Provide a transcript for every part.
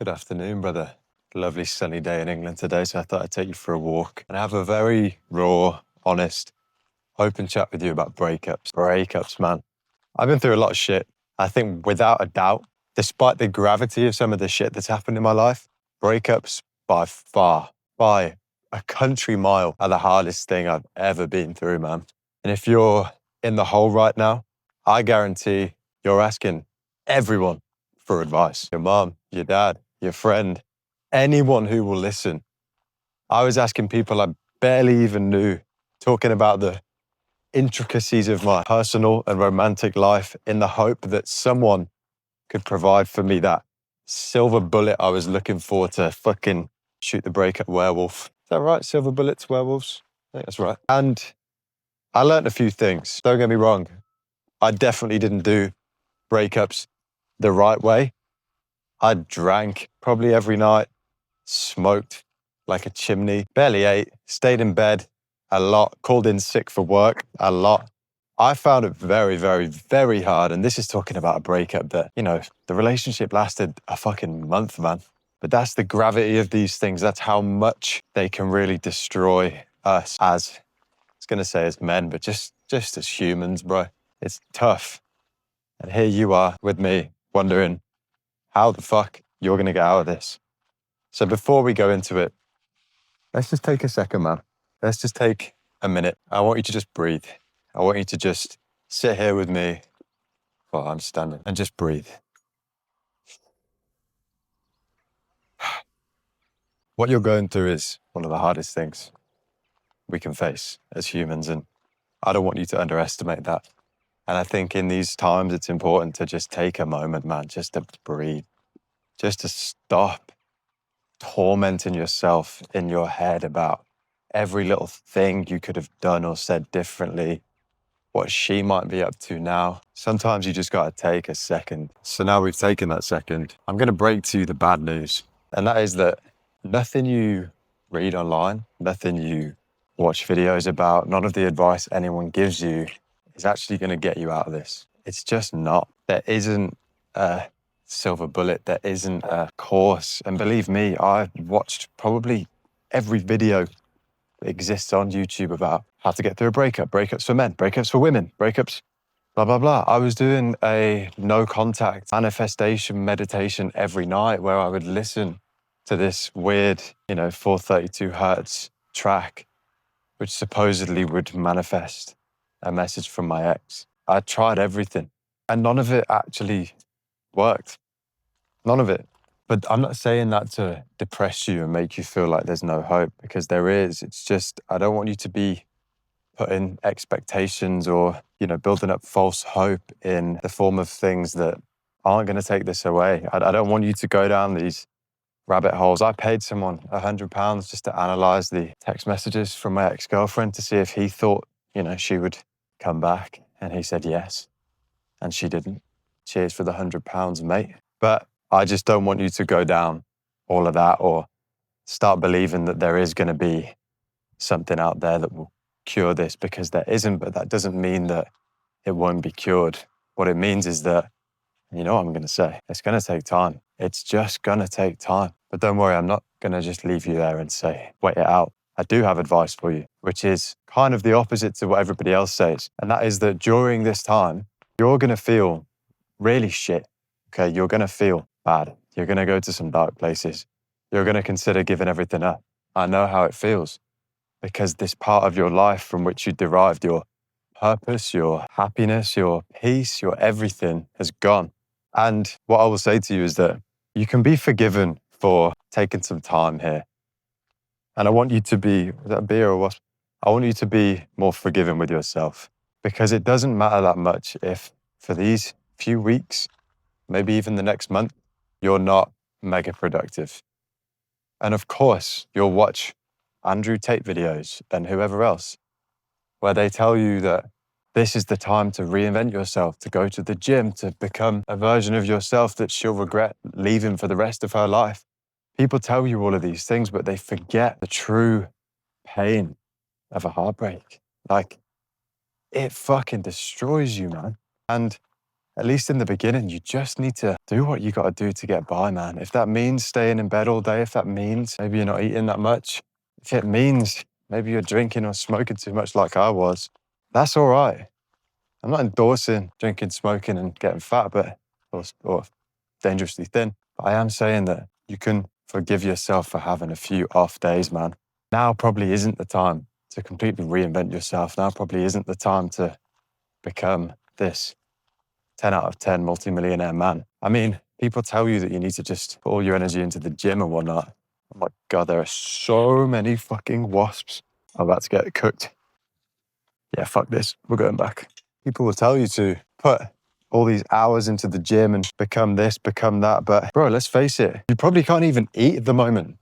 Good afternoon, brother. Lovely sunny day in England today, so I thought I'd take you for a walk and have a very raw, honest, open chat with you about breakups. Breakups, man. I've been through a lot of shit. I think without a doubt, despite the gravity of some of the shit that's happened in my life, breakups by far, by a country mile, are the hardest thing I've ever been through, man. And if you're in the hole right now, I guarantee you're asking everyone for advice. Your mom, your dad, your friend, anyone who will listen. I was asking people I barely even knew, talking about the intricacies of my personal and romantic life in the hope that someone could provide for me that silver bullet I was looking for to fucking shoot the breakup werewolf. Is that right? Silver bullets, werewolves? I think that's right. And I learned a few things. Don't get me wrong. I definitely didn't do breakups the right way. I drank probably every night, smoked like a chimney, barely ate, stayed in bed a lot, called in sick for work a lot. I found it very, very, very hard. And this is talking about a breakup that, the relationship lasted a fucking month, man. But that's the gravity of these things. That's how much they can really destroy us as, I was going to say as men, but just as humans, bro. It's tough. And here you are with me wondering how the fuck you're going to get out of this. So before we go into it, let's just take a second, man. Let's just take a minute. I want you to just breathe. I want you to just sit here with me while I'm standing and just breathe. What you're going through is one of the hardest things we can face as humans, and I don't want you to underestimate that. And I think in these times, it's important to just take a moment, man, just to breathe, just to stop tormenting yourself in your head about every little thing you could have done or said differently, what she might be up to now. Sometimes you just got to take a second. So now we've taken that second, I'm going to break to you the bad news. And that is that nothing you read online, nothing you watch videos about, none of the advice anyone gives you is actually going to get you out of this. It's just not. There isn't a silver bullet. There isn't a course. And believe me, I've watched probably every video that exists on YouTube about how to get through a breakup, breakups for men, breakups for women, breakups, blah, blah, blah. I was doing a no contact manifestation meditation every night where I would listen to this weird, 432 hertz track, which supposedly would manifest a message from my ex. I tried everything and none of it actually worked. None of it. But I'm not saying that to depress you and make you feel like there's no hope, because there is. It's just, I don't want you to be putting expectations or, building up false hope in the form of things that aren't going to take this away. I don't want you to go down these rabbit holes. I paid someone £100 just to analyze the text messages from my ex-girlfriend to see if he thought, she would come back. And he said yes. And she didn't. Cheers for the £100, mate. But I just don't want you to go down all of that or start believing that there is going to be something out there that will cure this, because there isn't. But that doesn't mean that it won't be cured. What it means is that, what I'm going to say, it's going to take time. It's just going to take time. But don't worry, I'm not going to just leave you there and say, wait it out. I do have advice for you, which is kind of the opposite to what everybody else says. And that is that during this time, you're going to feel really shit. Okay, you're going to feel bad. You're going to go to some dark places. You're going to consider giving everything up. I know how it feels, because this part of your life from which you derived your purpose, your happiness, your peace, your everything has gone. And what I will say to you is that you can be forgiven for taking some time here. And I want you to be, is that a beer or what? I want you to be more forgiving with yourself, because it doesn't matter that much if for these few weeks, maybe even the next month, you're not mega productive. And of course, you'll watch Andrew Tate videos and whoever else, where they tell you that this is the time to reinvent yourself, to go to the gym, to become a version of yourself that she'll regret leaving for the rest of her life. People tell you all of these things, but they forget the true pain of a heartbreak. Like, it fucking destroys you, man. And at least in the beginning, you just need to do what you got to do to get by, man. If that means staying in bed all day, if that means maybe you're not eating that much, if it means maybe you're drinking or smoking too much like I was, that's all right. I'm not endorsing drinking, smoking, and getting fat, but or dangerously thin. But I am saying that you can forgive yourself for having a few off days, man. Now probably isn't the time to completely reinvent yourself. Now probably isn't the time to become this 10 out of 10 multimillionaire man. I mean, people tell you that you need to just put all your energy into the gym and whatnot. Oh my God, there are so many fucking wasps. I'm about to get cooked. Yeah, fuck this. We're going back. People will tell you to put all these hours into the gym and become this, become that. But bro, let's face it, you probably can't even eat at the moment.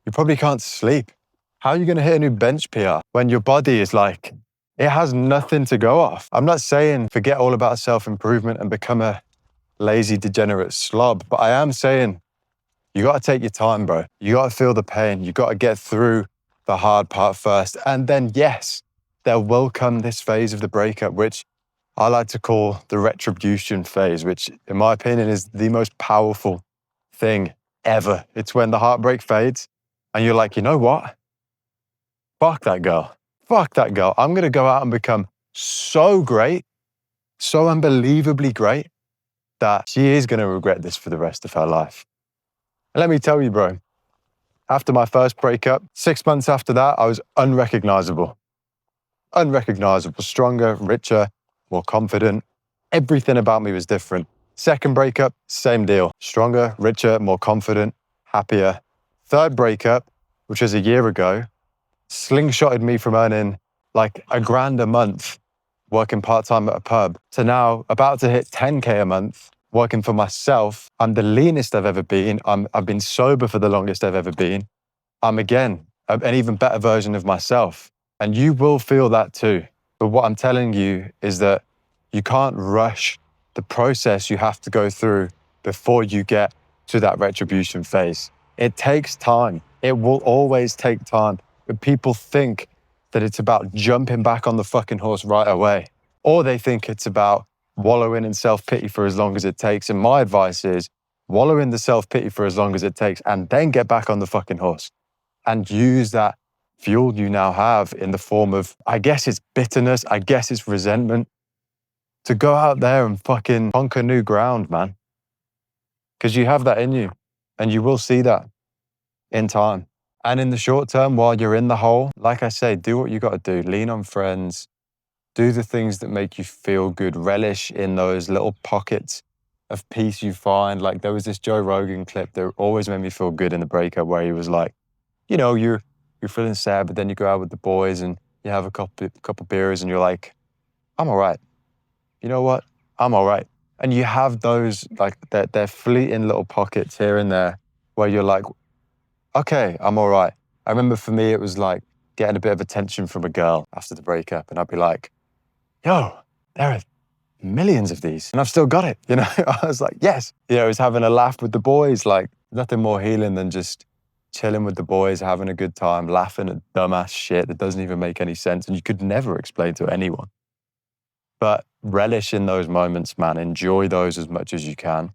You probably can't sleep. How are you going to hit a new bench PR when your body is like, it has nothing to go off? I'm not saying forget all about self-improvement and become a lazy, degenerate slob, but I am saying you got to take your time, bro. You got to feel the pain. You got to get through the hard part first. And then, yes, there will come this phase of the breakup, which I like to call the retribution phase, which in my opinion is the most powerful thing ever. It's when the heartbreak fades and you're like, you know what? Fuck that girl. Fuck that girl. I'm going to go out and become so great, so unbelievably great that she is going to regret this for the rest of her life. And let me tell you, bro, after my first breakup, 6 months after that, I was unrecognizable. Unrecognizable, stronger, richer, more confident. Everything about me was different. Second breakup, same deal. Stronger, richer, more confident, happier. Third breakup, which was a year ago, slingshotted me from earning like $1,000 a month working part-time at a pub to now about to hit 10K a month working for myself. I'm the leanest I've ever been. I've been sober for the longest I've ever been. I'm again an even better version of myself. And you will feel that too. But what I'm telling you is that you can't rush the process you have to go through before you get to that retribution phase. It takes time. It will always take time. But people think that it's about jumping back on the fucking horse right away. Or they think it's about wallowing in self-pity for as long as it takes. And my advice is wallow in the self-pity for as long as it takes and then get back on the fucking horse and use that fuel you now have in the form of, I guess it's bitterness, I guess it's resentment, to go out there and fucking conquer new ground, man. Because you have that in you and you will see that in time. And in the short term, while you're in the hole, like I say, do what you got to do. Lean on friends. Do the things that make you feel good. Relish in those little pockets of peace you find. Like there was this Joe Rogan clip that always made me feel good in the breakup where he was like, you know, you're feeling sad, but then you go out with the boys and you have a couple beers and you're like, I'm all right. You know what? I'm all right. And you have those, like, they're fleeting little pockets here and there where you're like, okay, I'm all right. I remember for me, it was like getting a bit of attention from a girl after the breakup. And I'd be like, yo, there are millions of these and I've still got it. You know, I was like, yes. You know, it was having a laugh with the boys, like nothing more healing than just chilling with the boys, having a good time, laughing at dumbass shit that doesn't even make any sense and you could never explain to anyone. But relish in those moments, man. Enjoy those as much as you can.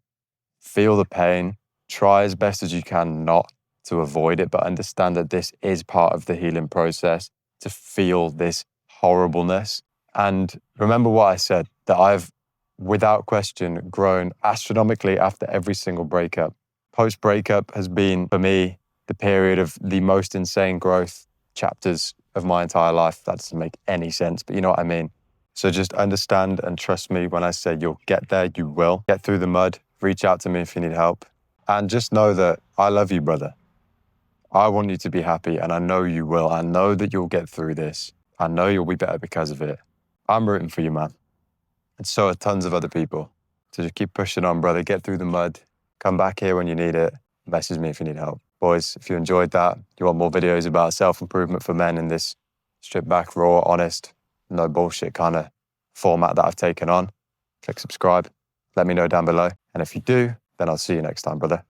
Feel the pain. Try as best as you can not to avoid it, but understand that this is part of the healing process, to feel this horribleness. And remember what I said, that I've, without question, grown astronomically after every single breakup. Post-breakup has been, for me, the period of the most insane growth chapters of my entire life. That doesn't make any sense, but you know what I mean. So just understand and trust me when I say you'll get there, you will. Get through the mud, reach out to me if you need help. And just know that I love you, brother. I want you to be happy and I know you will. I know that you'll get through this. I know you'll be better because of it. I'm rooting for you, man. And so are tons of other people. So just keep pushing on, brother. Get through the mud. Come back here when you need it. Message me if you need help. Boys, if you enjoyed that, you want more videos about self-improvement for men in this stripped back, raw, honest, no bullshit kind of format that I've taken on, click subscribe. Let me know down below. And if you do, then I'll see you next time, brother.